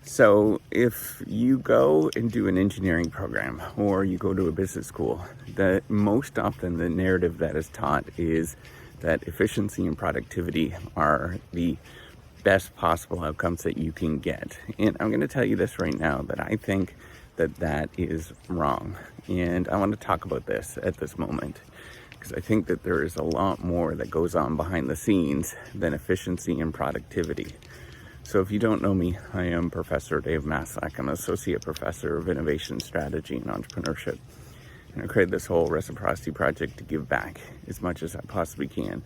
So if you go and do an engineering program or you go to a business school, most often the narrative that is taught is that efficiency and productivity are the best possible outcomes that you can get. And I'm going to tell you this right now, that I think that is wrong. And I want to talk about this at this moment, because I think that there is a lot more that goes on behind the scenes than efficiency and productivity. So if you don't know me, I am Professor Dave Maslach. I'm an Associate Professor of Innovation Strategy and Entrepreneurship. And I created this whole reciprocity project to give back as much as I possibly can.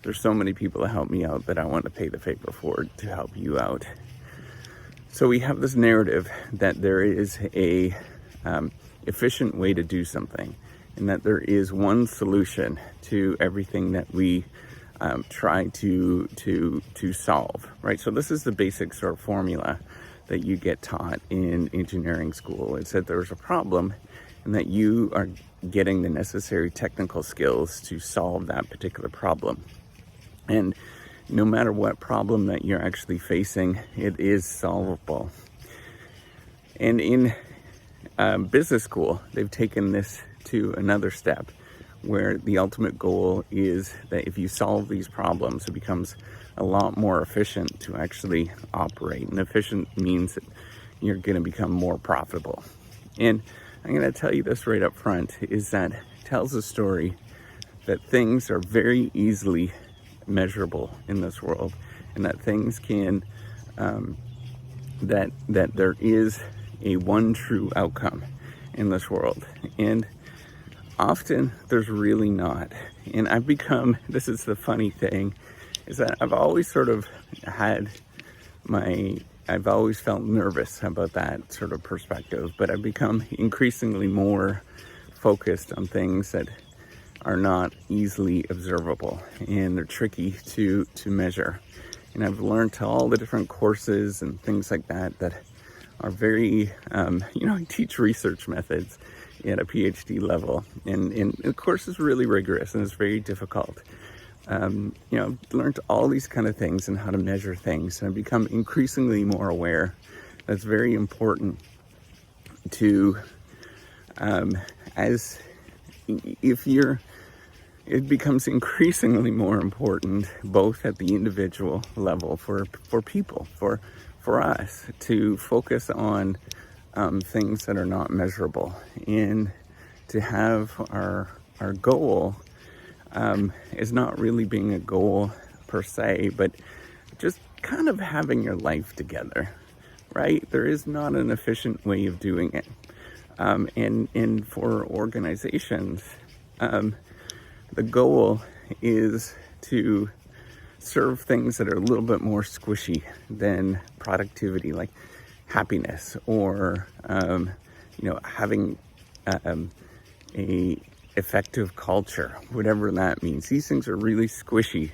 There's so many people that help me out that I want to pay the favor forward to help you out. So we have this narrative that there is a efficient way to do something, and that there is one solution to everything that we try to solve, right? So this is the basic sort of formula that you get taught in engineering school. It's that there's a problem and that you are getting the necessary technical skills to solve that particular problem. And no matter what problem that you're actually facing, it is solvable. And in business school, they've taken this to another step, where the ultimate goal is that if you solve these problems, it becomes a lot more efficient to actually operate. And efficient means that you're going to become more profitable. And I'm going to tell you this right up front, is that it tells a story that things are very easily measurable in this world, and that things can, that there is a one true outcome in this world. And often there's really not. And this is the funny thing, is that I've always sort of I've always felt nervous about that sort of perspective, but I've become increasingly more focused on things that are not easily observable, and they're tricky to measure. And I've learned all the different courses and things like that are very, I teach research methods at a PhD level, and the course is really rigorous and it's very difficult. I've learned all these kind of things and how to measure things, and I've become increasingly more aware that's very important to, it becomes increasingly more important both at the individual level for people, for us to focus on things that are not measurable, and to have our goal is not really being a goal per se, but just kind of having your life together, right? There is not an efficient way of doing it. And for organizations, the goal is to serve things that are a little bit more squishy than productivity, like happiness, or having a effective culture, whatever that means. These things are really squishy,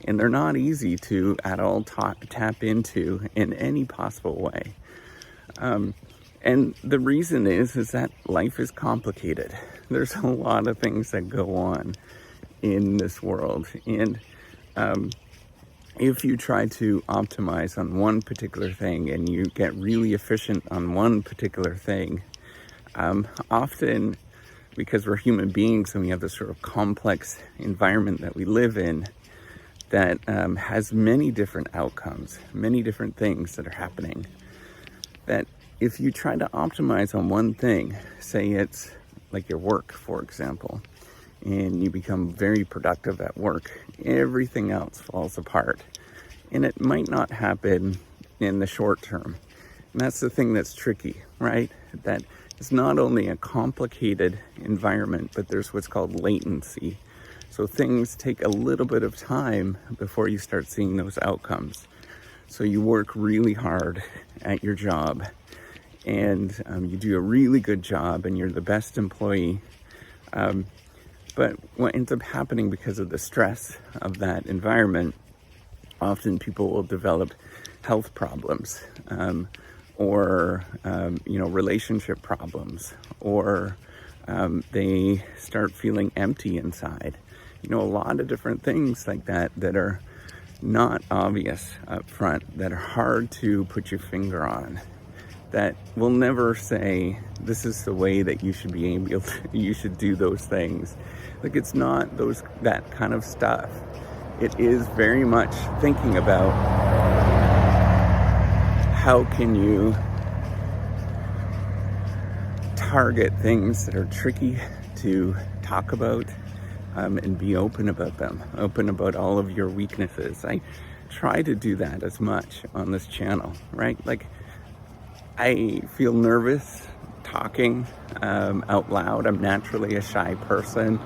and they're not easy to at all tap into in any possible way. And the reason is that life is complicated. There's a lot of things that go on in this world, and if you try to optimize on one particular thing and you get really efficient on one particular thing, often, because we're human beings and we have this sort of complex environment that we live in that has many different outcomes, many different things that are happening, that if you try to optimize on one thing, say it's like your work, for example, and you become very productive at work, everything else falls apart. And it might not happen in the short term. And that's the thing that's tricky, right? That it's not only a complicated environment, but there's what's called latency. So things take a little bit of time before you start seeing those outcomes. So you work really hard at your job, and you do a really good job, and you're the best employee. But what ends up happening because of the stress of that environment, often people will develop health problems, or relationship problems, or they start feeling empty inside. A lot of different things like that are not obvious up front, that are hard to put your finger on, that will never say, this is the way that you should be able to, you should do those things. Like, it's not that kind of stuff. It is very much thinking about how can you target things that are tricky to talk about, and be open about them, open about all of your weaknesses. I try to do that as much on this channel, right? Like, I feel nervous talking out loud. I'm naturally a shy person.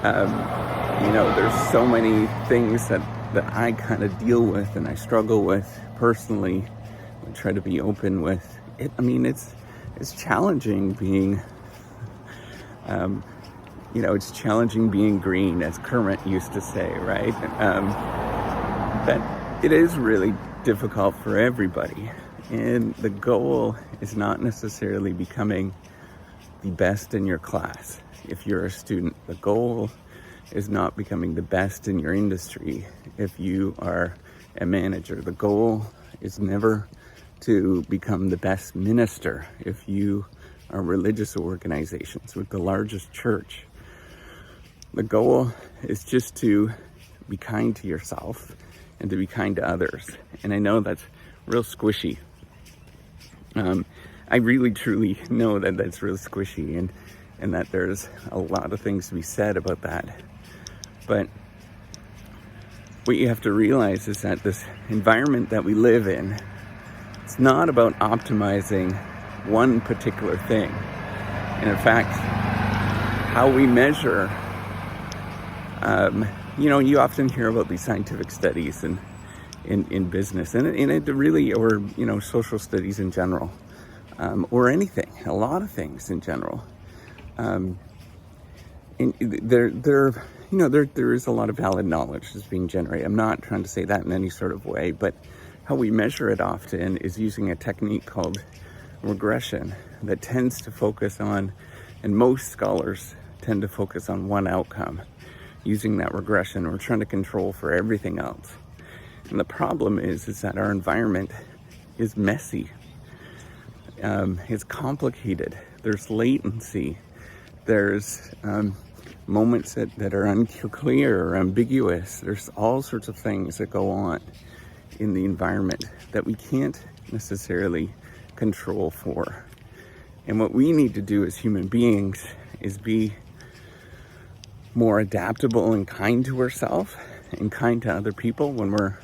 There's so many things that I kind of deal with and I struggle with personally. I try to be open with it. I mean, it's challenging being, it's challenging being green, as Kermit used to say, right? That it is really difficult for everybody. And the goal is not necessarily becoming the best in your class. If you're a student, the goal is not becoming the best in your industry. If you are a manager, the goal is never to become the best minister. If you are religious organizations with the largest church, the goal is just to be kind to yourself and to be kind to others. And I know that's real squishy. I really truly know that that's real squishy, and that there's a lot of things to be said about that. But what you have to realize is that this environment that we live in, it's not about optimizing one particular thing. And in fact, how we measure, you often hear about these scientific studies in business and it really, or, social studies in general, or anything, a lot of things in general. And there is a lot of valid knowledge that's being generated. I'm not trying to say that in any sort of way, but how we measure it often is using a technique called regression that tends to focus on, and most scholars tend to focus on one outcome. Using that regression, we're trying to control for everything else. And the problem is that our environment is messy. It's complicated. There's latency. There's moments that are unclear or ambiguous. There's all sorts of things that go on in the environment that we can't necessarily control for. And what we need to do as human beings is be more adaptable and kind to ourselves and kind to other people when we're,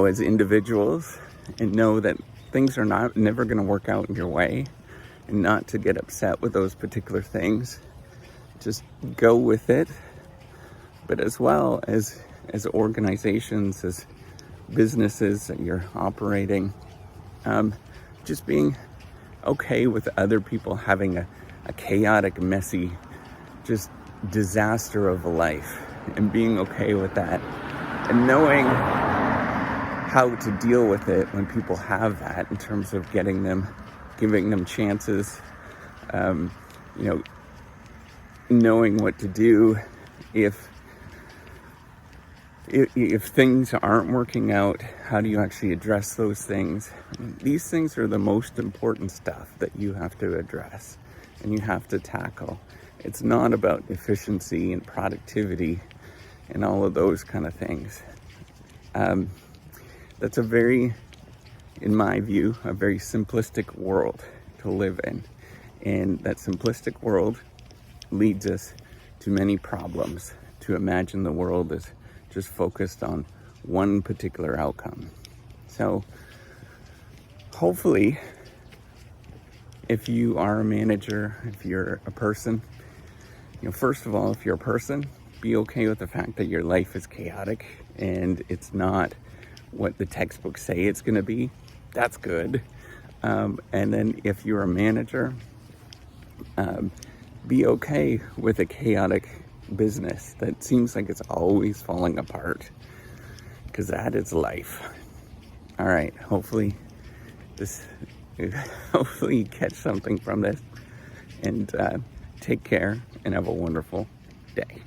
as individuals, and know that things are never going to work out in your way, and not to get upset with those particular things. Just go with it. But as well as organizations, as businesses that you're operating, just being okay with other people having a chaotic, messy, just disaster of a life, and being okay with that, and knowing how to deal with it when people have that, in terms of giving them chances, knowing what to do if things aren't working out. How do you actually address those things? These things are the most important stuff that you have to address and you have to tackle. It's not about efficiency and productivity and all of those kind of things. That's in my view, a very simplistic world to live in. And that simplistic world leads us to many problems, to imagine the world as just focused on one particular outcome. So hopefully, if you are a manager, if you're a person, first of all, if you're a person, be okay with the fact that your life is chaotic and it's not what the textbooks say it's going to be. That's good. And then if you're a manager, be okay with a chaotic business that seems like it's always falling apart, because that is life. All right, hopefully you catch something from this, and take care and have a wonderful day.